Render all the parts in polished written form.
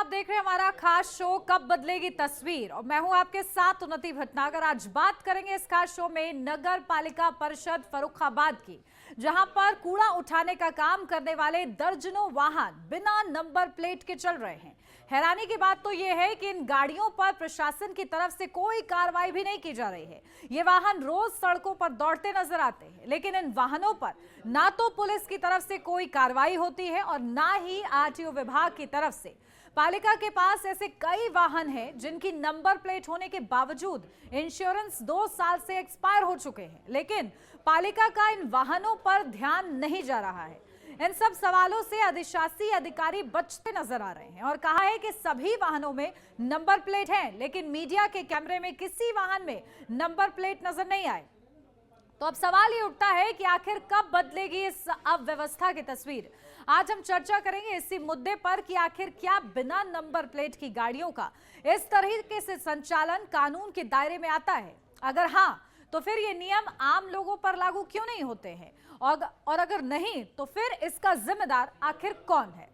आप देख रहे हैं हमारा खास शो कब बदलेगी तस्वीर और मैं हूं आपके साथ उन्नति भटनागर। आज बात करेंगे इस खास शो में नगर पालिका परिषद फर्रुखाबाद की, जहां पर कूड़ा उठाने का काम करने वाले दर्जनों वाहन बिना नंबर प्लेट के चल रहे हैं। हैरानी की बात तो यह है कि इन गाड़ियों पर प्रशासन की तरफ से कोई कार्रवाई भी नहीं की जा रही है। ये वाहन रोज सड़कों पर दौड़ते नजर आते हैं, लेकिन इन वाहनों पर ना तो पुलिस की तरफ से कोई कार्रवाई होती है और ना ही आरटीओ विभाग की तरफ से। पालिका के पास ऐसे कई वाहन हैं जिनकी नंबर प्लेट होने के बावजूद इंश्योरेंस 2 साल से एक्सपायर हो चुके हैं, लेकिन पालिका का इन वाहनों पर ध्यान नहीं जा रहा है। इन सब सवालों से अधिशासी अधिकारी बचते नजर आ रहे हैं और कहा है कि सभी वाहनों में नंबर प्लेट है, लेकिन मीडिया के कैमरे में किसी वाहन में नंबर प्लेट नजर नहीं आए। तो अब सवाल ये उठता है कि आखिर कब बदलेगी इस अव्यवस्था की तस्वीर। आज हम चर्चा करेंगे इसी मुद्दे पर कि आखिर क्या बिना नंबर प्लेट की गाड़ियों का इस तरीके से संचालन कानून के दायरे में आता है। अगर हाँ, तो फिर ये नियम आम लोगों पर लागू क्यों नहीं होते हैं, और अगर नहीं तो फिर इसका जिम्मेदार आखिर कौन है।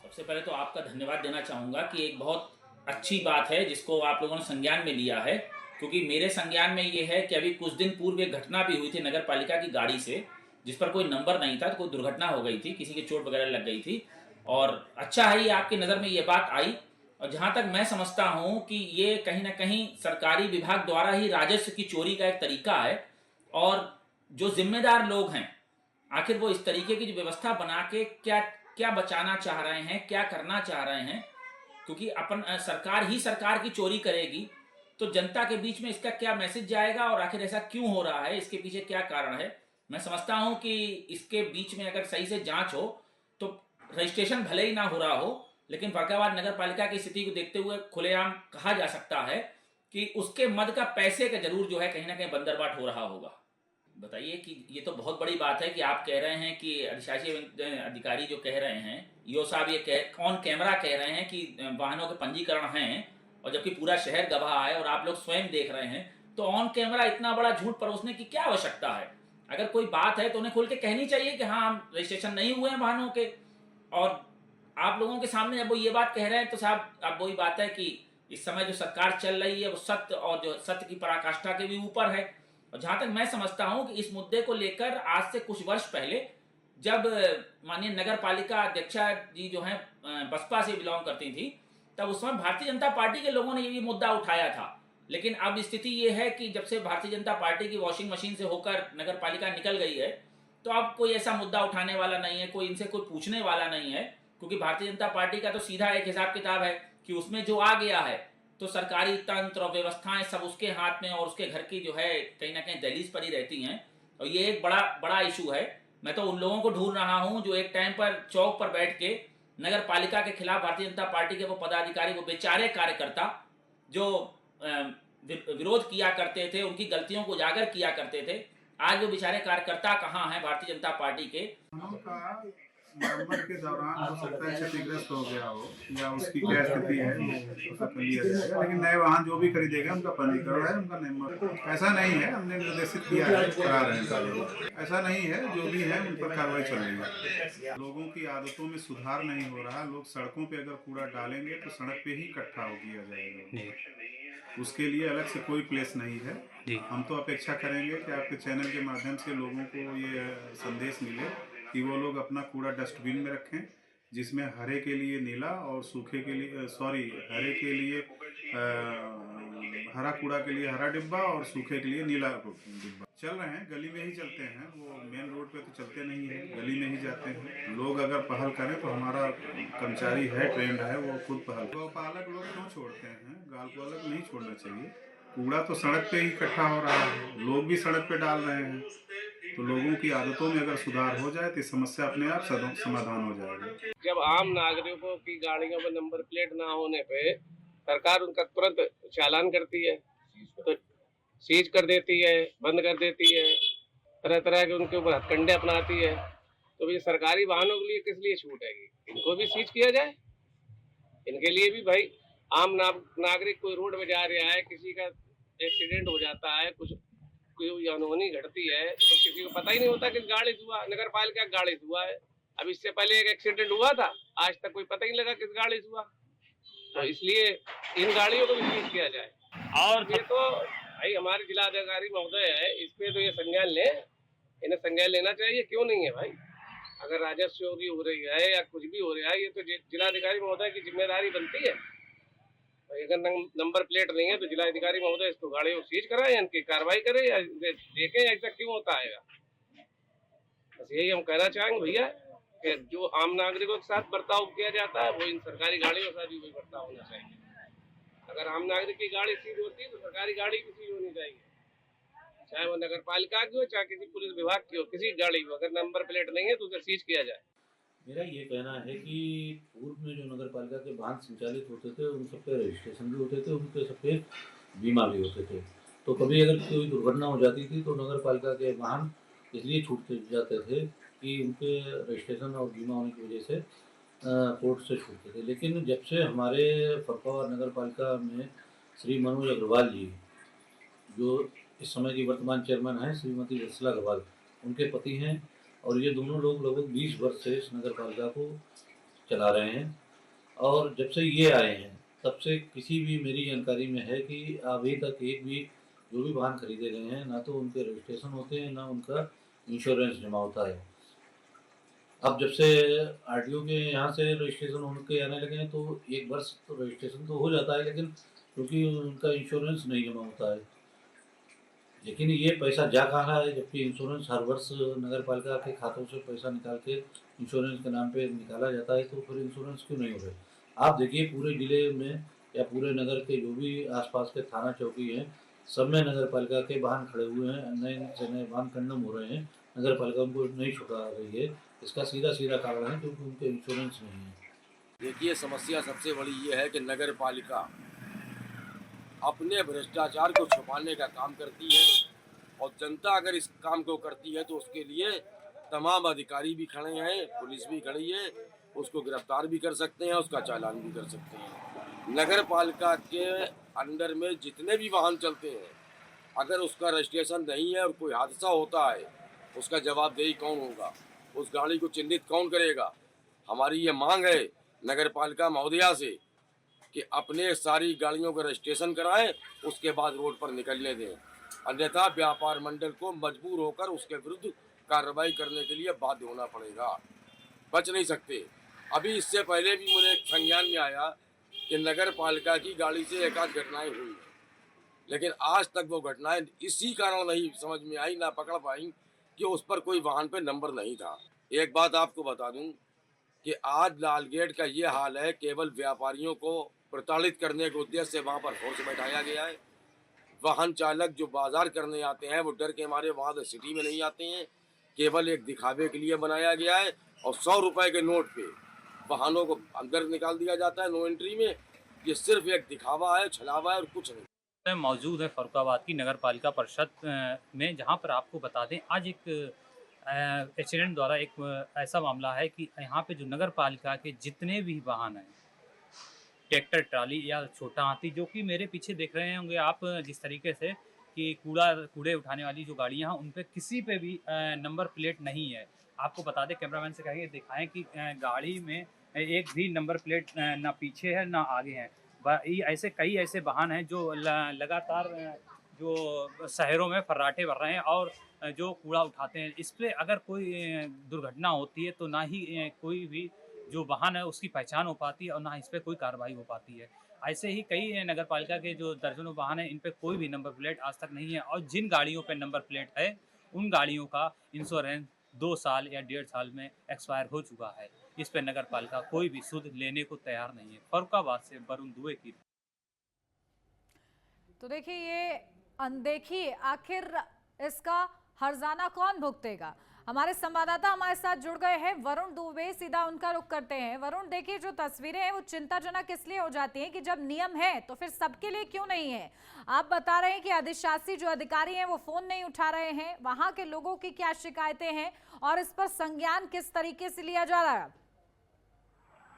सबसे पहले तो आपका धन्यवाद देना चाहूँगा कि एक बहुत अच्छी बात है जिसको आप लोगों ने संज्ञान में लिया है, क्योंकि मेरे संज्ञान में ये है कि अभी कुछ दिन पूर्व एक घटना भी हुई थी नगर पालिका की गाड़ी से, जिस पर कोई नंबर नहीं था, तो कोई दुर्घटना हो गई थी, किसी की चोट वगैरह लग गई थी। और अच्छा है ये आपकी नज़र में ये बात आई। और जहाँ तक मैं समझता हूँ कि ये कहीं ना कहीं सरकारी विभाग द्वारा ही राजस्व की चोरी का एक तरीका है, और जो जिम्मेदार लोग हैं आखिर वो इस तरीके की जो व्यवस्था बना के क्या क्या बचाना चाह रहे हैं, क्या करना चाह रहे हैं। क्योंकि अपन सरकार ही सरकार की चोरी करेगी तो जनता के बीच में इसका क्या मैसेज जाएगा, और आखिर ऐसा क्यों हो रहा है, इसके पीछे क्या कारण है। मैं समझता हूं कि इसके बीच में अगर सही से जांच हो तो रजिस्ट्रेशन भले ही ना हो रहा हो, लेकिन फर्रुखाबाद नगर पालिका की स्थिति को देखते हुए खुलेआम कहा जा सकता है कि उसके मद का पैसे का जरूर जो है कहीं ना कहीं बंदरबाट हो रहा होगा। बताइए कि ये तो बहुत बड़ी बात है कि आप कह रहे हैं कि अधिशासी अधिकारी जो कह रहे हैं, ईओ साहब ये ऑन कैमरा कह रहे हैं कि वाहनों के पंजीकरण हैं, और जबकि पूरा शहर गवाह है और आप लोग स्वयं देख रहे हैं, तो ऑन कैमरा इतना बड़ा झूठ परोसने की क्या आवश्यकता है। अगर कोई बात है तो उन्हें खोल के कहनी चाहिए कि हाँ हम रजिस्ट्रेशन नहीं हुए हैं वाहनों के। और आप लोगों के सामने जब वो ये बात कह रहे हैं तो साहब अब वही बात है कि इस समय जो सरकार चल रही है वो सत्य और जो सत्य की पराकाष्ठा के भी ऊपर है। और जहां तक मैं समझता हूं कि इस मुद्दे को लेकर आज से कुछ वर्ष पहले जब माननीय नगर पालिका अध्यक्षा जी जो हैं बसपा से बिलोंग करती थी, तब उस समय भारतीय जनता पार्टी के लोगों ने ये मुद्दा उठाया था। लेकिन अब स्थिति ये है कि जब से भारतीय जनता पार्टी की वॉशिंग मशीन से होकर नगर पालिका निकल गई है, तो अब कोई ऐसा मुद्दा उठाने वाला नहीं है, कोई इनसे कोई पूछने वाला नहीं है। क्योंकि भारतीय जनता पार्टी का तो सीधा एक हिसाब किताब है कि उसमें जो आ गया है तो सरकारी तंत्र और व्यवस्थाएं सब उसके हाथ में, और उसके घर की जो है कहीं ना कहीं दहलीज पर ही रहती हैं। और ये एक बड़ा बड़ा इशू है। मैं तो उन लोगों को ढूंढ रहा हूं जो एक टाइम पर चौक पर बैठ के नगर पालिका के खिलाफ भारतीय जनता पार्टी के वो पदाधिकारी, वो बेचारे कार्यकर्ता जो विरोध किया करते थे, उनकी गलतियों को उजागर किया करते थे, आज वो बेचारे कार्यकर्ता कहाँ हैं भारतीय जनता पार्टी के। नवंबर के दौरान हो सकता है क्षतिग्रस्त हो गया हो या उसकी क्या स्थिति है उसका लिया जाएगा, लेकिन नए वाहन जो भी खरीदेगा उनका पंजीकरण है, उनका नंबर ऐसा नहीं है। हमने निर्देशित किया है, करा रहे हैं, ऐसा नहीं है। जो भी है उन पर कार्रवाई चल रही है। लोगों की आदतों में सुधार नहीं हो रहा। लोग सड़कों पे अगर कूड़ा डालेंगे तो सड़क पे ही इकट्ठा हो किया जाएगा, उसके लिए अलग से कोई प्लेस नहीं है। हम तो अपेक्षा करेंगे कि आपके चैनल के माध्यम से लोगों को ये संदेश मिले कि वो लोग अपना कूड़ा डस्टबिन में रखें, जिसमें हरे के लिए नीला और सूखे के लिए हरे के लिए हरा कूड़ा के लिए हरा डिब्बा और सूखे के लिए नीला डिब्बा। चल रहे हैं, गली में ही चलते हैं, वो मेन रोड पे तो चलते नहीं है, गली में ही जाते हैं। लोग अगर पहल करें तो हमारा कर्मचारी है, ट्रेंड है, वो खुद पहल। गौपालक लोग क्यों छोड़ते हैं? गाल को अलग नहीं छोड़ना चाहिए। कूड़ा तो सड़क पे ही इकट्ठा हो रहा है, लोग भी सड़क पे डाल रहे हैं। तो लोगों की आदतों में अगर सुधार हो जाए तो समस्या अपने आप समाधान हो जाएगी। जब आम नागरिकों की गाड़ियों में नंबर प्लेट ना होने पे सरकार उनका तुरंत चालान करती है, तो सीज कर देती है, बंद कर देती है, तरह तरह के उनके ऊपर हथकंडे अपनाती है। तो ये सरकारी वाहनों के लिए किस लिए छूट है? इनको भी सीज किया जाए। इनके लिए भी भाई आम नागरिक कोई रोड में जा रहा है, किसी का एक्सीडेंट हो जाता है, कुछ कोई अनहोनी घटती है, तो किसी को पता ही नहीं होता कि गाड़ी हुआ, नगर पालिका गाड़ी हुआ है। अब इससे पहले एक एक्सीडेंट हुआ था, आज तक कोई पता ही नहीं लगा किस गाड़ी से हुआ। तो इसलिए इन गाड़ियों को भी सीज किया जाए। और ये तो भाई हमारे जिलाधिकारी महोदय है, इस पे तो ये संज्ञान ले, इन्हें संज्ञान लेना चाहिए। क्यों नहीं है भाई? अगर राजस्व चोरी हो रही है या कुछ भी हो रहा है, ये तो जिलाधिकारी महोदय की जिम्मेदारी बनती है। अगर नंबर प्लेट नहीं है तो जिलाधिकारी महोदय इसको गाड़ियों को सीज कराए, इनकी कार्रवाई करे या देखें ऐसा क्यों होता है। बस यही हम कहना चाहेंगे भैया कि जो आम नागरिकों के साथ बर्ताव किया जाता है वो इन सरकारी गाड़ियों के साथ भी वही बर्ताव होना चाहिए। अगर आम नागरिक की गाड़ी सीज होती है तो सरकारी गाड़ी भी सीज होनी चाहिए, चाहे वो नगर पालिका की हो चाहे किसी पुलिस विभाग की हो। किसी गाड़ी को अगर नंबर प्लेट नहीं है तो उसे सीज किया जाए। मेरा ये कहना है कि पूर्व में जो नगर पालिका के वाहन संचालित होते थे उन सब पे रजिस्ट्रेशन भी होते थे, उनके सब पे बीमा भी होते थे। तो कभी अगर कोई दुर्घटना हो जाती थी तो नगर पालिका के वाहन इसलिए छूट जाते थे कि उनके रजिस्ट्रेशन और बीमा होने की वजह से कोर्ट से छूटते थे। लेकिन जब से हमारे फरुखाबाद नगर पालिका में श्री मनोज अग्रवाल जी, जो इस समय की वर्तमान चेयरमैन हैं, श्रीमती वत्सला अग्रवाल, उनके पति हैं, और ये दोनों लोग लगभग 20 वर्ष से इस नगर पालिका को चला रहे हैं। और जब से ये आए हैं तब से किसी भी मेरी जानकारी में है कि अभी तक एक भी जो भी वाहन खरीदे गए हैं ना तो उनके रजिस्ट्रेशन होते हैं ना उनका इंश्योरेंस जमा होता है। अब जब से आरटीओ के यहाँ से रजिस्ट्रेशन होके आने लगे हैं तो एक वर्ष तो रजिस्ट्रेशन तो हो जाता है, लेकिन क्योंकि उनका इंश्योरेंस नहीं जमा होता है। लेकिन ये पैसा जा कहाँ है, जबकि इंश्योरेंस हर वर्ष नगर पालिका के खातों से पैसा निकाल के इंश्योरेंस के नाम पे निकाला जाता है, तो फिर इंश्योरेंस क्यों नहीं हो रहे? आप देखिए पूरे ज़िले में या पूरे नगर के जो भी आसपास के थाना चौकी हैं, सब में नगर पालिका के वाहन खड़े हुए हैं, नए से नए वाहन कंडम हो रहे हैं, नगर पालिका उनको नहीं छुड़ा रही है। इसका सीधा कारण है क्योंकि उनके इंश्योरेंस नहीं है। देखिए, समस्या सबसे बड़ी ये है कि नगर पालिका अपने भ्रष्टाचार को छुपाने का काम करती है, और जनता अगर इस काम को करती है तो उसके लिए तमाम अधिकारी भी खड़े हैं, पुलिस भी खड़ी है, उसको गिरफ्तार भी कर सकते हैं, उसका चालान भी कर सकते हैं। नगर पालिका के अंडर में जितने भी वाहन चलते हैं, अगर उसका रजिस्ट्रेशन नहीं है और कोई हादसा होता है, उसका जवाबदेही कौन होगा? उस गाड़ी को चिन्हित कौन करेगा? हमारी ये मांग है नगर पालिका महोदया से कि अपने सारी गाड़ियों का रजिस्ट्रेशन कराएं, उसके बाद रोड पर निकलने दें, अन्यथा व्यापार मंडल को मजबूर होकर उसके विरुद्ध कार्रवाई करने के लिए बाध्य होना पड़ेगा। बच नहीं सकते। अभी इससे पहले भी मुझे संज्ञान में आया कि नगर पालिका की गाड़ी से एकाध घटनाएं हुई, लेकिन आज तक वो घटनाएं इसी कारण नहीं समझ में आई, ना पकड़ पाई कि उस पर कोई वाहन पे नंबर नहीं था। एक बात आपको बता दूं कि आज लालगेट का ये हाल है, केवल व्यापारियों को प्रताड़ित करने के उद्देश्य से वहाँ पर फोर्स बैठाया गया है। वाहन चालक जो बाजार करने आते हैं वो डर के मारे वहाँ सिटी में नहीं आते हैं, केवल एक दिखावे के लिए बनाया गया है, और 100 रुपए के नोट पे वाहनों को अंदर निकाल दिया जाता है नो एंट्री में। ये सिर्फ एक दिखावा है, छलावा है और कुछ नहीं। मौजूद है फरुखाबाद की नगर पालिका परिषद में, जहां पर आपको बता दें आज एक एक्सीडेंट द्वारा एक ऐसा मामला है कि यहाँ पे जो नगर पालिका के जितने भी वाहन हैं, ट्रैक्टर, ट्राली या छोटा हाथी, जो कि मेरे पीछे देख रहे होंगे आप जिस तरीके से कि कूड़े उठाने वाली जो गाड़ियाँ हैं उन पर किसी पे भी नंबर प्लेट नहीं है। आपको बता दें, कैमरामैन से कहेंगे दिखाएं कि गाड़ी में एक भी नंबर प्लेट ना पीछे है ना आगे है। ऐसे कई ऐसे वाहन हैं जो लगातार जो शहरों में फर्राटे भर रहे हैं और जो कूड़ा उठाते हैं। इस पर अगर कोई दुर्घटना होती है तो ना ही कोई भी जो वाहन है उसकी पहचान हो पाती है और ना इस पर कोई कार्रवाई हो पाती है। ऐसे ही कई नगर पालिका के जो दर्जनों वाहन हैं, इन पर कोई भी नंबर प्लेट आज तक नहीं है, और जिन गाड़ियों पर नंबर प्लेट है उन गाड़ियों का इंश्योरेंस 2 साल या 1.5 साल में एक्सपायर हो चुका है। इस पर नगर पालिका कोई भी सुध लेने को तैयार नहीं है। फरुखाबाद से वरुण दुबे की। तो देखिए, ये अनदेखी आखिर इसका हर्जाना कौन भुगतेगा? हमारे संवाददाता हमारे साथ जुड़ गए हैं वरुण दुबे, सीधा उनका रुख करते हैं। वरुण, देखिए जो तस्वीरें हैं वो चिंताजनक इसलिए हो जाती हैं कि जब नियम है तो फिर सबके लिए क्यों नहीं है? आप बता रहे हैं कि अधिशासी जो अधिकारी हैं वो फोन नहीं उठा रहे हैं, वहां के लोगों की क्या शिकायतें हैं और इस पर संज्ञान किस तरीके से लिया जा रहा है?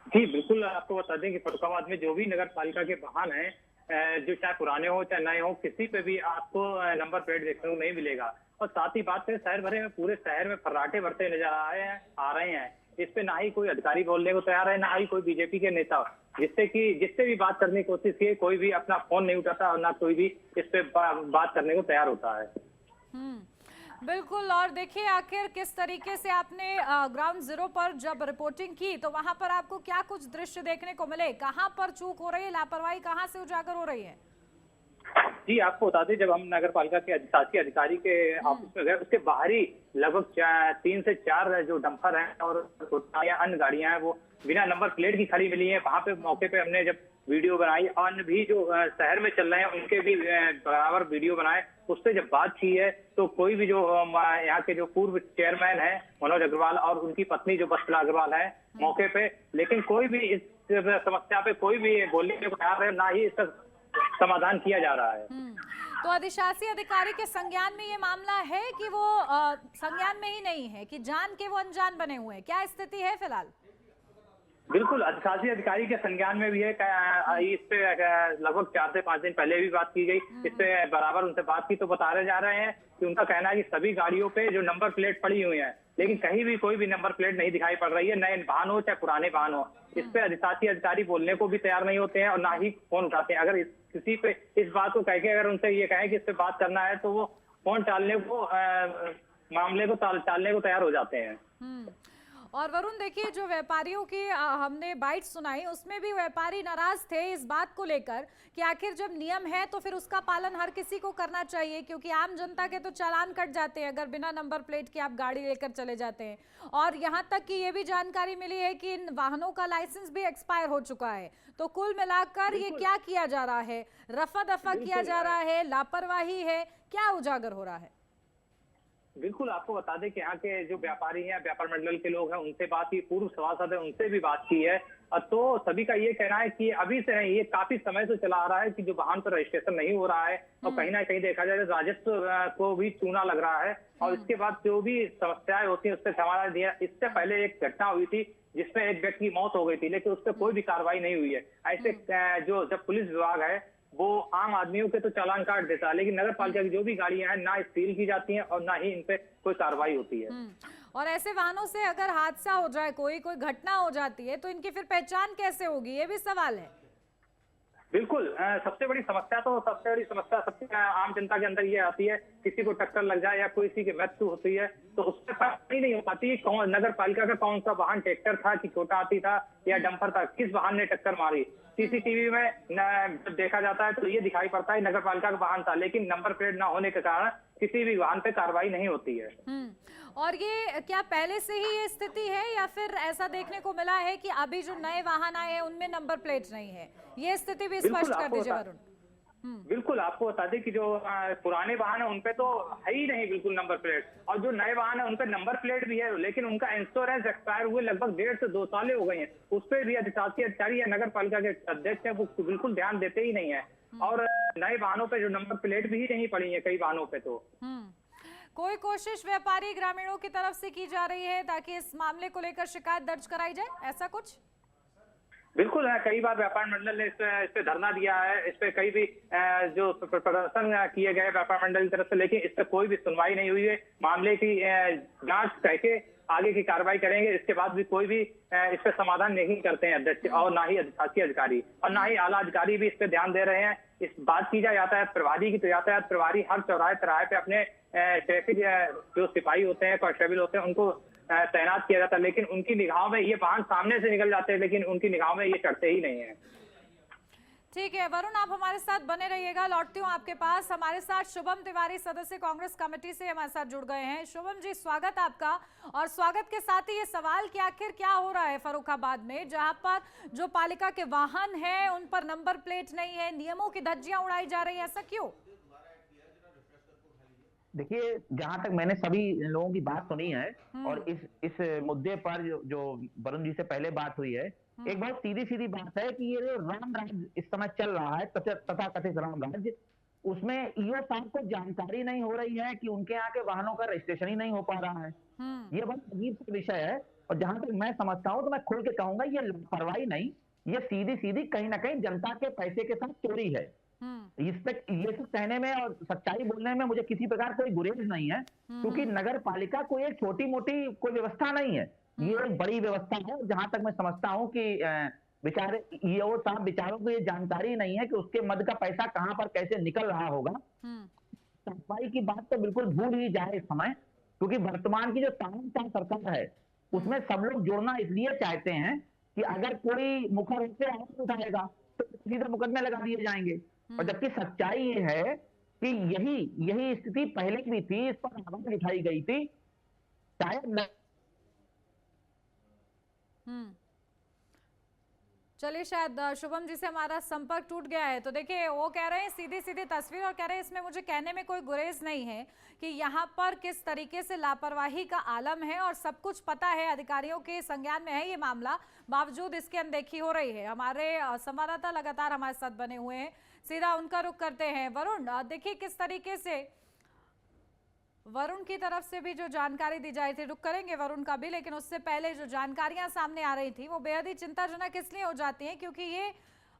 जी बिल्कुल, आपको बता दें कि फरुखाबाद में जो भी नगर पालिका के वाहन हैं, जो चाहे पुराने हो चाहे नए हो, किसी पे भी आपको नंबर प्लेट देखने को नहीं मिलेगा। और साथ ही बात करें शहर भरे में, पूरे शहर में फर्राटे भरते नजर आ रहे हैं, इस पे ना ही कोई अधिकारी बोलने को तैयार है, ना ही कोई बीजेपी के नेता, जिससे भी बात करने की कोशिश की, कोई भी अपना फोन नहीं उठाता और ना कोई भी इस पे बात करने को तैयार होता है। बिल्कुल। और देखिए आखिर किस तरीके से आपने ग्राउंड जीरो पर जब रिपोर्टिंग की तो वहां पर आपको क्या कुछ दृश्य देखने को मिले, कहां पर चूक हो रही है, लापरवाही कहां से उजागर हो रही है? जी, आपको बता दें, जब हम नगर पालिका के शासकीय अधिकारी के ऑफिस में गए, उसके बाहरी लगभग 3 से 4 जो डंपर हैं और अन्य गाड़ियां हैं वो बिना नंबर प्लेट की खड़ी मिली है। वहां पे मौके पे हमने जब वीडियो बनाई, अन्य भी जो शहर में चल रहे हैं उनके भी बराबर वीडियो बनाए, उससे जब बात की है तो कोई भी जो यहाँ के जो पूर्व चेयरमैन है मनोज अग्रवाल और उनकी पत्नी जो वत्सला अग्रवाल है मौके पे, लेकिन कोई भी इस समस्या पे कोई भी बोलने को तैयार है, ना ही इसका समाधान किया जा रहा है। तो अधिशासी अधिकारी के संज्ञान में ये मामला है कि वो संज्ञान में ही नहीं है, कि जान के वो अनजान बने हुए हैं, क्या स्थिति है फिलहाल? बिल्कुल, अधिशासी अधिकारी के संज्ञान में भी है। इस पे लगभग 4 से 5 दिन पहले भी बात की गई, इस पे बराबर उनसे बात की तो बता रहे जा रहे हैं कि उनका कहना है कि सभी गाड़ियों पे जो नंबर प्लेट पड़ी हुई है, लेकिन कहीं भी कोई भी नंबर प्लेट नहीं दिखाई पड़ रही है, नए वाहन हो चाहे पुराने वाहन हो। इस पे अधिशासी अधिकारी बोलने को भी तैयार नहीं होते हैं और ना ही फोन उठाते हैं। अगर किसी पे इस बात को कह के अगर उनसे ये कहें कि इस पे बात करना है तो वो फोन टालने को मामले को टालने को तैयार हो जाते हैं। और वरुण देखिए, जो व्यापारियों की हमने बाइट सुनाई उसमें भी व्यापारी नाराज थे इस बात को लेकर कि आखिर जब नियम है तो फिर उसका पालन हर किसी को करना चाहिए, क्योंकि आम जनता के तो चालान कट जाते हैं अगर बिना नंबर प्लेट के आप गाड़ी लेकर चले जाते हैं। और यहाँ तक कि ये भी जानकारी मिली है कि इन वाहनों का लाइसेंस भी एक्सपायर हो चुका है। तो कुल मिलाकर ये क्या किया जा रहा है? रफा दफा किया जा रहा है, लापरवाही है, क्या उजागर हो रहा है? बिल्कुल, आपको बता दें कि यहाँ के जो व्यापारी हैं, व्यापार मंडल के लोग हैं, उनसे बात की, पूर्व सभासद है उनसे भी बात की है, तो सभी का ये कहना है कि अभी से नहीं, ये काफी समय से चला आ रहा है कि जो वाहन पर रजिस्ट्रेशन नहीं हो रहा है और कहीं ना कहीं देखा जाए तो राजस्व को भी चूना लग रहा है। और इसके बाद जो भी समस्याएं होती है उससे समाधान दिया। इससे पहले एक घटना हुई थी जिसमें एक व्यक्ति की मौत हो गई थी, लेकिन उस पर कोई भी कार्रवाई नहीं हुई है। ऐसे जब पुलिस विभाग है वो आम आदमियों के तो चालान काट देता है, लेकिन नगर पालिका की जो भी गाड़ियां हैं ना सील की जाती हैं और ना ही इन पे कोई कार्रवाई होती है। और ऐसे वाहनों से अगर हादसा हो जाए, कोई घटना हो जाती है तो इनकी फिर पहचान कैसे होगी, ये भी सवाल है। बिल्कुल, सबसे बड़ी समस्या सबसे आम जनता के अंदर ये आती है, किसी को टक्कर लग जाए या किसी की मृत्यु होती है तो उससे पता ही नहीं हो पाती कौन नगर पालिका का कौन सा वाहन, ट्रैक्टर था कि छोटा हाथी था या डंपर था, किस वाहन ने टक्कर मारी। सीसीटीवी में जब देखा जाता है तो ये दिखाई पड़ता है नगर पालिका का वाहन था, लेकिन नंबर प्लेट न होने के कारण किसी भी वाहन पे कार्रवाई नहीं होती है। और ये क्या पहले से ही ये स्थिति है या फिर ऐसा देखने को मिला है कि अभी जो नए वाहन आए हैं उनमें नंबर प्लेट नहीं है? ये स्थिति भी स्पष्ट कर दीजिए वरुण। बिल्कुल, आपको बता दें कि जो पुराने वाहन है उनपे तो है ही नहीं बिल्कुल नंबर प्लेट, और जो नए वाहन है उनपे नंबर प्लेट भी है, लेकिन उनका इंश्योरेंस एक्सपायर हुए लगभग 1.5 से 2 साल हो गए हैं। उस पर भी अधिशासी अधिकारी या नगर पालिका के अध्यक्ष है वो बिल्कुल ध्यान देते ही नहीं है। और नए वाहनों पे जो नंबर प्लेट भी नहीं पड़ी है कई वाहनों पे। तो कोई कोशिश व्यापारी ग्रामीणों की तरफ से की जा रही है ताकि इस मामले को लेकर शिकायत दर्ज कराई जाए, ऐसा कुछ? बिल्कुल है, कई बार व्यापार मंडल ने इस पे धरना दिया है, इस पे कई भी जो प्रदर्शन किए गए व्यापार मंडल की तरफ से, लेकिन इस पे कोई भी सुनवाई नहीं हुई है। मामले की जांच करके आगे की कार्रवाई करेंगे, इसके बाद भी कोई भी इस पे समाधान नहीं करते हैं अध्यक्ष और ना ही अधिशासी अधिकारी और ना ही आला अधिकारी भी इस पे ध्यान दे रहे हैं। इस बात की जाए यातायात प्रभारी की, तो यातायात प्रभारी हर चौराहे पे अपने ट्रैफिक जो सिपाही होते हैं, कांस्टेबल होते हैं, उनको तैनात किया जाता है, लेकिन उनकी निगाहों में ये वाहन सामने से निकल जाते हैं, लेकिन उनकी निगाहों में ये चढ़ते ही नहीं है। ठीक है वरुण, आप हमारे साथ बने रहिएगा, लौटती हूँ आपके पास। हमारे साथ शुभम तिवारी, सदस्य कांग्रेस कमेटी से हमारे साथ जुड़ गए हैं। शुभम जी, स्वागत आपका। और स्वागत के साथ ही ये सवाल कि आखिर क्या हो रहा है फर्रुखाबाद में, जहां पर जो पालिका के वाहन हैं उन पर नंबर प्लेट नहीं है, नियमों की धज्जियां उड़ाई जा रही है, ऐसा क्यों? देखिए, जहां तक मैंने सभी लोगों की बात सुनी है और इस मुद्दे पर जो वरुण जी से पहले बात हुई है, एक बहुत सीधी सीधी बात है कि ये जो राम राज्य इस समय चल रहा है, तथा कथित राम राज्य, उसमें ईओ साहब को जानकारी नहीं हो रही है कि उनके यहाँ के वाहनों का रजिस्ट्रेशन ही नहीं हो पा रहा है। ये बहुत अजीब सा विषय है और जहां तक मैं समझता हूँ तो मैं खुल के कहूंगा ये लापरवाही नहीं, ये सीधी सीधी कहीं ना कहीं जनता के पैसे के साथ चोरी है। इस पे ये सब कहने में और सच्चाई बोलने में मुझे किसी प्रकार कोई गुरेज नहीं है, क्योंकि नगर पालिका कोई एक छोटी मोटी कोई व्यवस्था नहीं है। ये एक बड़ी व्यवस्था है। जहां तक मैं समझता हूँ कि बेचारे ईओ साहब बेचारों को ये जानकारी नहीं है कि उसके मद का पैसा कहां पर कैसे निकल रहा होगा। सफाई की बात तो बिल्कुल भूल ही जाए इस समय, क्योंकि वर्तमान की जो तानाशाह सरकार है उसमें सब लोग जुड़ना इसलिए चाहते हैं कि अगर कोई मुखर होकर आवाज उठाएगा तो सीधे मुकदमे लगा दिए जाएंगे। और जबकि सच्चाई ये है कि यही स्थिति पहले भी थी, इस पर आवाज उठाई गई थी, शायद चलिए, शायद शुभम जी से हमारा संपर्क टूट गया है। तो देखिए, वो कह रहे हैं सीधी सीधी तस्वीर, और कह रहे हैं इसमें मुझे कहने में कोई गुरेज नहीं है कि यहाँ पर किस तरीके से लापरवाही का आलम है, और सब कुछ पता है, अधिकारियों के संज्ञान में है ये मामला, बावजूद इसकी अनदेखी हो रही है। हमारे संवाददाता लगातार हमारे साथ बने हुए हैं, सीधा उनका रुख करते हैं। वरुण, देखिए किस तरीके से वरुण की तरफ से भी जो जानकारी दी जाई थी, रुक करेंगे वरुण का भी, लेकिन उससे पहले जो जानकारियां सामने आ रही थी वो बेहद ही चिंताजनक इसलिए हो जाती हैं क्योंकि ये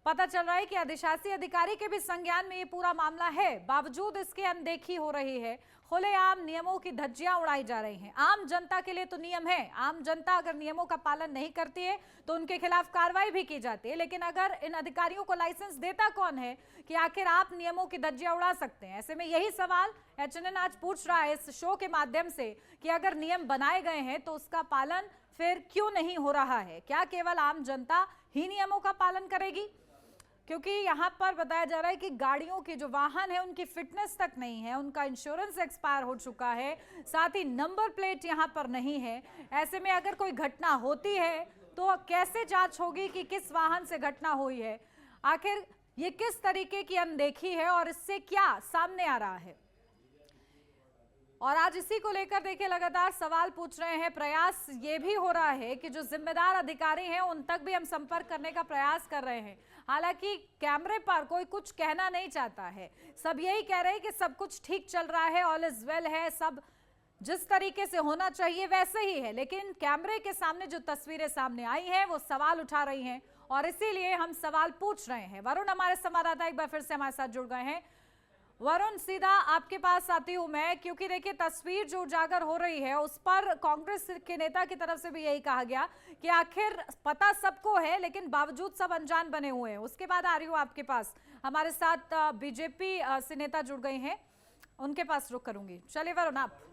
पता चल रहा है कि अधिशासी अधिकारी के भी संज्ञान में ये पूरा मामला है, बावजूद इसके अनदेखी हो रही है, खुलेआम नियमों की धज्जियां उड़ाई जा रही हैं। आम जनता के लिए तो नियम है, आम जनता अगर नियमों का पालन नहीं करती है तो उनके खिलाफ कार्रवाई भी की जाती है, लेकिन अगर इन अधिकारियों को लाइसेंस देता कौन है कि आखिर आप नियमों की धज्जियां उड़ा सकते हैं? ऐसे में यही सवाल HNN आज पूछ रहा है इस शो के माध्यम से कि अगर नियम बनाए गए हैं तो उसका पालन फिर क्यों नहीं हो रहा है? क्या केवल आम जनता ही नियमों का पालन करेगी? क्योंकि यहाँ पर बताया जा रहा है कि गाड़ियों के जो वाहन है उनकी फिटनेस तक नहीं है, उनका इंश्योरेंस एक्सपायर हो चुका है, साथ ही नंबर प्लेट यहाँ पर नहीं है। ऐसे में अगर कोई घटना होती है तो कैसे जांच होगी कि किस वाहन से घटना हुई है? आखिर ये किस तरीके की अनदेखी है और इससे क्या सामने आ रहा है? और आज इसी को लेकर देखिए लगातार सवाल पूछ रहे हैं, प्रयास ये भी हो रहा है कि जो जिम्मेदार अधिकारी हैं उन तक भी हम संपर्क करने का प्रयास कर रहे हैं। हालांकि कैमरे पर कोई कुछ कहना नहीं चाहता है, सब यही कह रहे हैं कि सब कुछ ठीक चल रहा है, ऑल इज वेल है, सब जिस तरीके से होना चाहिए वैसे ही है। लेकिन कैमरे के सामने जो तस्वीरें सामने आई हैं वो सवाल उठा रही हैं और इसीलिए हम सवाल पूछ रहे हैं। वरुण हमारे संवाददाता एक बार फिर से हमारे साथ जुड़ गए हैं। वरुण, सीधा आपके पास आती हूं मैं, क्योंकि देखिए तस्वीर जो उजागर हो रही है उस पर कांग्रेस के नेता की तरफ से भी यही कहा गया कि आखिर पता सबको है लेकिन बावजूद सब अनजान बने हुए हैं। उसके बाद आ रही हूं आपके पास, हमारे साथ बीजेपी से नेता जुड़ गए हैं, उनके पास रुक करूंगी। चलिए वरुण, आप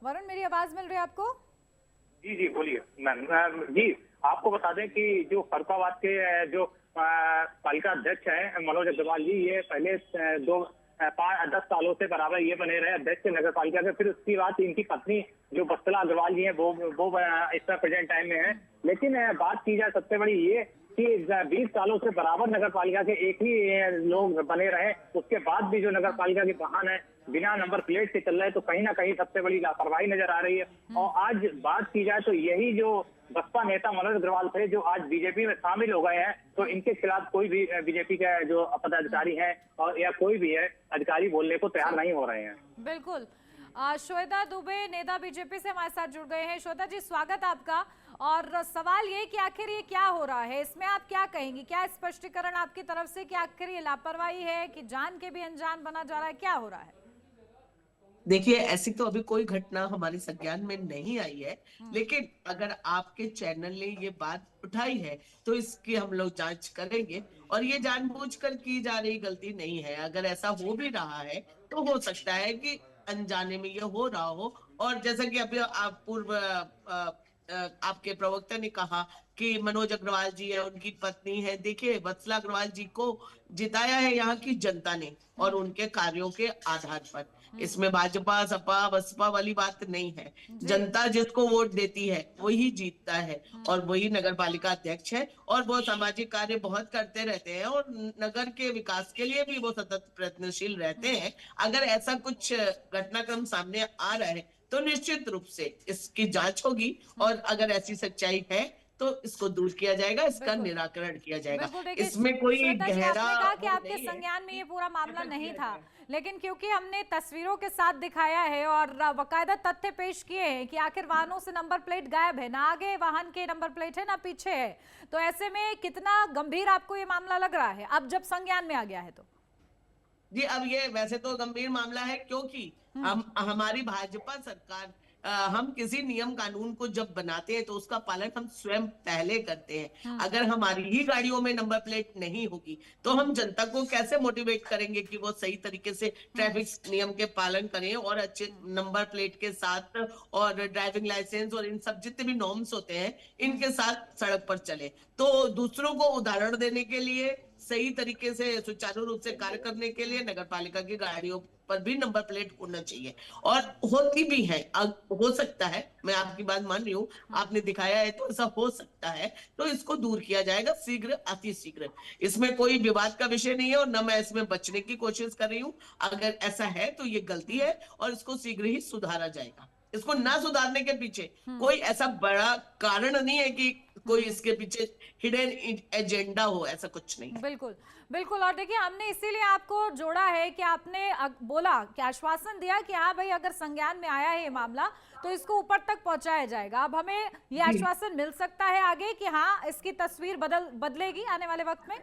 वरुण, मेरी आवाज मिल रही है आपको? जी जी बोलिए मैम। जी आपको बता दें कि जो फरुखाबाद के जो पालिका अध्यक्ष हैं मनोज अग्रवाल जी, ये पहले 10 सालों से बराबर ये बने रहे अध्यक्ष नगर पालिका के। फिर उसकी बात इनकी पत्नी जो वत्सला अग्रवाल जी हैं वो इस प्रेजेंट टाइम में है। लेकिन बात की जाए सबसे बड़ी ये कि 20 सालों से बराबर नगर पालिका के एक ही लोग बने रहे, उसके बाद भी जो नगर पालिका के वाहन है बिना नंबर प्लेट के चल रहे हैं, तो कहीं ना कहीं सबसे बड़ी लापरवाही नजर आ रही है। और आज बात की जाए तो यही जो बसपा नेता मनोज अग्रवाल थे जो आज बीजेपी में शामिल हो गए हैं, तो इनके खिलाफ कोई भी बीजेपी के जो पदाधिकारी है और या कोई भी है अधिकारी बोलने को तैयार नहीं हो रहे हैं। बिल्कुल। श्वेता दुबे नेता बीजेपी से हमारे साथ जुड़ गए हैं। श्वेता जी, स्वागत आपका। और सवाल ये कि आखिर ये क्या हो रहा है, इसमें आप क्या कहेंगी? क्या स्पष्टीकरण आपकी तरफ से कि आखिर ये लापरवाही है कि जान के भी अनजान बना जा रहा है, क्या हो रहा है? देखिए, ऐसी तो अभी कोई घटना हमारे संज्ञान में नहीं आई है, लेकिन अगर आपके चैनल ने ये बात उठाई है तो इसकी हम लोग जांच करेंगे। और ये जानबूझकर की जा रही गलती नहीं है। अगर ऐसा हो भी रहा है तो हो सकता है कि अनजाने में ये हो रहा हो। और जैसा कि अभी आप आपके प्रवक्ता ने कहा कि मनोज अग्रवाल जी है, उनकी पत्नी है। देखिए, वत्सला अग्रवाल जी को जिताया है यहाँ की जनता ने और उनके कार्यों के आधार पर। इसमें भाजपा सपा बसपा वाली बात नहीं है। जनता जिसको वोट देती है वही जीतता है और वही नगर पालिका अध्यक्ष है। और वो सामाजिक कार्य बहुत करते रहते हैं और नगर के विकास के लिए भी वो सतत प्रयत्नशील रहते हैं। अगर ऐसा कुछ घटनाक्रम सामने आ रहा है तो निश्चित रूप से इसकी जांच होगी और अगर ऐसी सच्चाई है तो इसको दूर किया जाएगा, इसका बिल्कुल। निराकरण किया जाएगा। बिल्कुल, देखिए इसमें कोई श्वेता जी, गहरा आपने कहा कि वो आपके नहीं है। संज्ञान में ये पूरा मामला नहीं था, लेकिन क्योंकि हमने तस्वीरों के साथ दिखाया है और बाकायदा तथ्य पेश किए हैं कि आखिर वाहनों से नंबर प्लेट गायब है, ना आगे वाहन के नंबर प्लेट है ना पीछे है, तो ऐसे में कितना गंभीर आपको ये मामला लग रहा है अब जब संज्ञान में आ गया है तो? जी, अब ये वैसे तो गंभीर मामला है, क्योंकि हमारी भाजपा सरकार, हम किसी नियम कानून को जब बनाते हैं तो उसका पालन हम स्वयं पहले करते हैं। अगर हमारी ही गाड़ियों में नंबर प्लेट नहीं होगी तो हम जनता को कैसे मोटिवेट करेंगे कि वो सही तरीके से ट्रैफिक नियम के पालन करें और अच्छे नंबर प्लेट के साथ और ड्राइविंग लाइसेंस और इन सब जितने भी नॉर्म्स होते हैं इनके साथ सड़क पर चले। तो दूसरों को उदाहरण देने के लिए, सही तरीके से सुचारू रूप से कार्य करने के लिए नगर पालिका की गाड़ियों पर भी नंबर प्लेट होना चाहिए, और होती भी है। हो सकता है, मैं आपकी बात मान रही हूँ, आपने दिखाया है तो ऐसा हो सकता है, तो इसको दूर किया जाएगा शीघ्र, अति शीघ्र। इसमें कोई विवाद का विषय नहीं है और न मैं इसमें बचने की कोशिश कर रही हूँ। अगर ऐसा है तो ये गलती है और इसको शीघ्र ही सुधारा जाएगा। इसको ना सुधारने के पीछे कोई ऐसा बड़ा कारण नहीं है कि कोई इसके पीछे हिडन एजेंडा हो, ऐसा कुछ नहीं। बिल्कुल बिल्कुल, और देखिए हमने इसीलिए आपको जोड़ा है कि आपने बोला कि आश्वासन दिया कि हाँ भाई अगर संज्ञान में आया है ये मामला तो इसको ऊपर तक पहुंचाया जाएगा। अब हमें ये आश्वासन मिल सकता है आगे कि हाँ इसकी तस्वीर बदलेगी आने वाले वक्त में?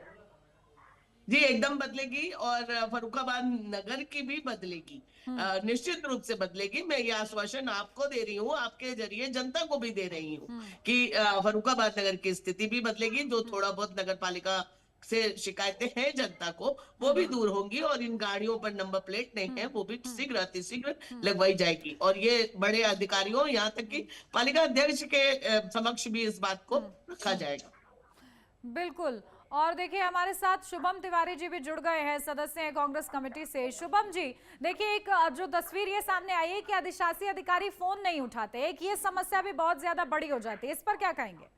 जी, एकदम बदलेगी और फर्रुखाबाद नगर की भी बदलेगी, निश्चित रूप से बदलेगी। मैं ये आश्वासन आपको दे रही हूँ, आपके जरिए जनता को भी दे रही हूँ कि फर्रुखाबाद नगर की स्थिति भी बदलेगी। जो थोड़ा बहुत नगर पालिका से शिकायतें हैं जनता को, वो भी दूर होंगी और इन गाड़ियों पर नंबर प्लेट नहीं है वो भी शीघ्र अतिशीघ्र लगवाई जाएगी। और ये बड़े अधिकारियों, यहाँ तक कि पालिका अध्यक्ष के समक्ष भी इस बात को रखा जाएगा। बिल्कुल, और देखिए हमारे साथ शुभम तिवारी जी भी जुड़ गए हैं, सदस्य हैं कांग्रेस कमेटी से। शुभम जी, देखिए एक जो तस्वीर ये सामने आई है कि अधिशासी अधिकारी फोन नहीं उठाते, एक ये समस्या भी बहुत ज्यादा बड़ी हो जाती है, इस पर क्या कहेंगे?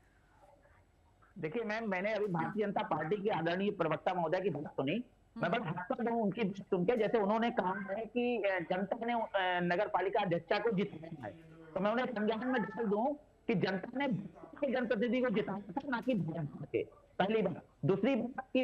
देखिए मैम, मैंने अभी भारतीय जनता पार्टी के आदरणीय प्रवक्ता महोदय की बात सुनी, मैं बड़ा हंसता हूँ उनकी सुन के। जैसे उन्होंने कहा है कि जनता ने नगर पालिका अध्यक्षा को जिताया है, तो मैं उन्हें संज्ञान में डाल दूं कि जनता ने जनप्रतिनिधि को जिताया था, ना कि भाजपा के। पहली बात। दूसरी बात की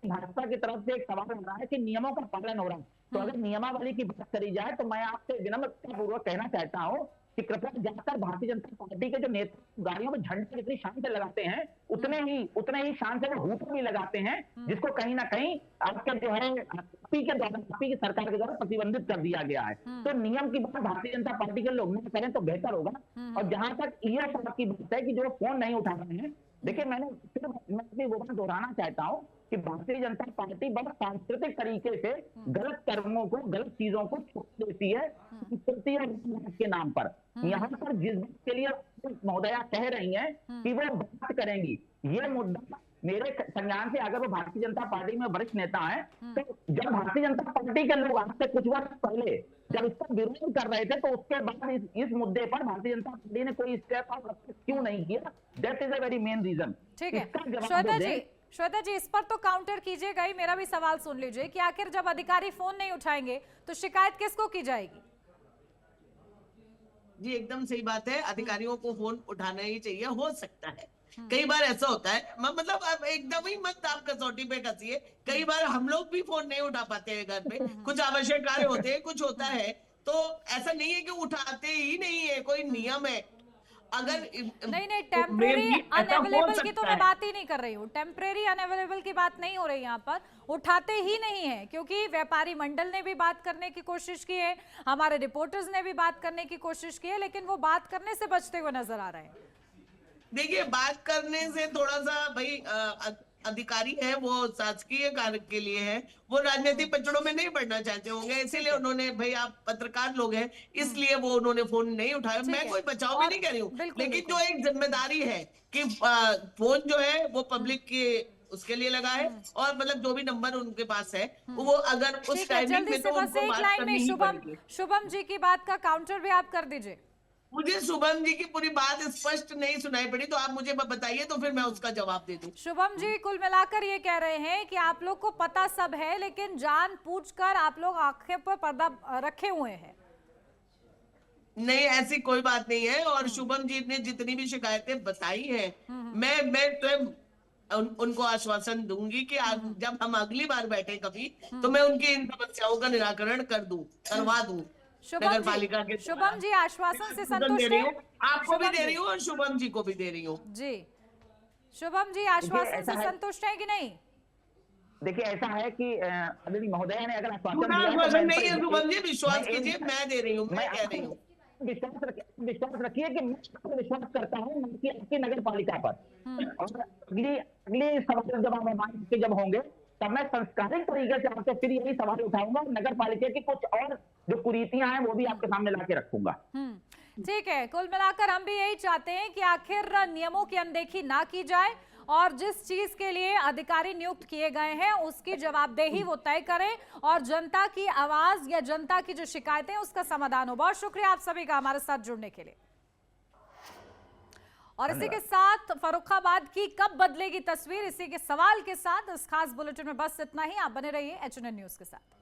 भाजपा की तरफ से एक सवाल हो रहा है कि नियमों का पालन हो रहा है, तो अगर नियमावली की बात करी जाए तो मैं आपसे विनम्रता पूर्वक कहना चाहता हूँ कि कृपया जाकर भारतीय जनता पार्टी के जो नेता गाड़ियों में झंडे जितनी शान से लगाते हैं उतने ही शान से वो हूट भी लगाते हैं, जिसको कहीं ना कहीं आपके जो है आपी की सरकार के द्वारा प्रतिबंधित कर दिया गया है। तो नियम की बात भारतीय जनता पार्टी के लोग न करें तो बेहतर होगा। और जहां तक ये बात की बात है कि जो फोन नहीं उठा रहे हैं, देखिए मैं अपनी वो बात दोहराना चाहता हूँ कि भारतीय जनता पार्टी बड़ा सांस्कृतिक तरीके से गलत कर्मों को, गलत चीजों को छुपा देती है संस्कृति और के नाम पर। यहाँ पर जिस बात के लिए महोदया कह रही हैं कि वो बात करेंगी, ये मुद्दा मेरे संज्ञान से, अगर वो भारतीय जनता पार्टी में वरिष्ठ नेता है, तो जब भारतीय जनता पार्टी के लोग आज से कुछ वर्ष पहले जब इसका विरोध कर रहे थे तो उसके बाद इस मुद्दे पर भारतीय जनता पार्टी ने कोई स्टेप ऑफ क्यों नहीं किया? That is a very main reason. ठीक है श्वेता जी, इस पर तो काउंटर कीजिएगा ही, मेरा भी सवाल सुन लीजिए कि आखिर जब अधिकारी फोन नहीं उठाएंगे तो शिकायत किसको की जाएगी? जी, एकदम सही बात है, अधिकारियों को फोन उठाना ही चाहिए। हो सकता है कई बार ऐसा होता है, मतलब अब एकदम ही मत आप कसौटी पे कसिए, कई बार हम लोग भी फोन नहीं उठा पाते हैं घर पे, कुछ आवश्यक कार्य होते हैं, कुछ होता है, तो ऐसा नहीं है कि उठाते ही नहीं है, कोई नियम है। अगर नहीं टेम्परेरी अनअवेलेबल की तो मैं बात ही नहीं कर रही हूँ, टेम्परेरी अनअवेलेबल की बात नहीं हो रही यहाँ पर, उठाते ही नहीं है, क्योंकि व्यापारी मंडल ने भी बात करने की कोशिश की है, हमारे रिपोर्टर्स ने भी बात करने की कोशिश की है, लेकिन वो बात करने से बचते हुए नजर आ रहे हैं। देखिए, बात करने से थोड़ा सा भाई अधिकारी है वो शासकीय कार्य के लिए है, वो राजनीतिक पचड़ों में नहीं बढ़ना चाहते होंगे, इसीलिए उन्होंने, भाई आप पत्रकार लोग हैं इसलिए वो उन्होंने फोन नहीं उठाया। मैं कोई बचाव भी नहीं कर रही हूँ, लेकिन जो एक जिम्मेदारी है कि फोन जो है वो पब्लिक के उसके लिए लगा है, और मतलब जो भी नंबर उनके पास है वो अगर उस टाइमिंग में तो उनको बात करनी ही पड़ेगी। शुभम जी की बात का काउंटर भी आप कर दीजिए। मुझे शुभम जी की पूरी बात स्पष्ट नहीं सुनाई पड़ी, तो आप मुझे बताइए तो फिर मैं उसका जवाब दे दूं। शुभम जी कुल मिलाकर ये कह रहे हैं कि आप लोग को पता सब है, लेकिन जानबूझकर आप लोग आंखें पर पर्दा रखे हुए हैं। नहीं, ऐसी कोई बात नहीं है। और शुभम जी ने जितनी भी शिकायतें बताई हैं, मैं स्वयं उनको आश्वासन दूंगी कि जब हम अगली बार बैठे कभी, तो मैं उनकी इन समस्याओं का निराकरण करवा दूं। नगर पालिका के शुभम जी आश्वासन से दे संतुष्ट रही हैं? हूँ, आपको भी दे रही हूँ और शुभम जी को भी दे रही हूँ। जी, शुभम जी आश्वासन से संतुष्ट है कि नहीं? देखिए ऐसा है कि आदरणीय महोदय ने अगर आश्वासन पूरा दिया है तो आश्वासन मैं नहीं है इन पर- शुभम जी, विश्वास मैं इन- कीजिए, मैं दे रही हूँ, मैं कह रही हूँ। विश्वास रखिए कि मैं आपको विश्वास करता हूँ कि आपकी नगर पालिका पर। और अगली सवाल जब आप जब होंगे तब मैं संस्कारिक तरीके से आपसे फिर यही सवाल उठाऊंगा, नगर पालिका की कुछ और जो कुरीतियां हैं वो भी आपके सामने ला के रखूंगा। ठीक है, कुल मिलाकर हम भी यही चाहते हैं कि आखिर नियमों की अनदेखी ना की जाए और जिस चीज के लिए अधिकारी नियुक्त किए गए हैं उसकी जवाबदेही वो तय करें और जनता की आवाज या जनता की जो शिकायतें उसका समाधान हो। बहुत शुक्रिया आप सभी का हमारे साथ जुड़ने के लिए। और इसी के साथ फर्रुखाबाद की कब बदलेगी तस्वीर, इसी के सवाल के साथ इस खास बुलेटिन में बस इतना ही। आप बने रहिए HNN न्यूज के साथ।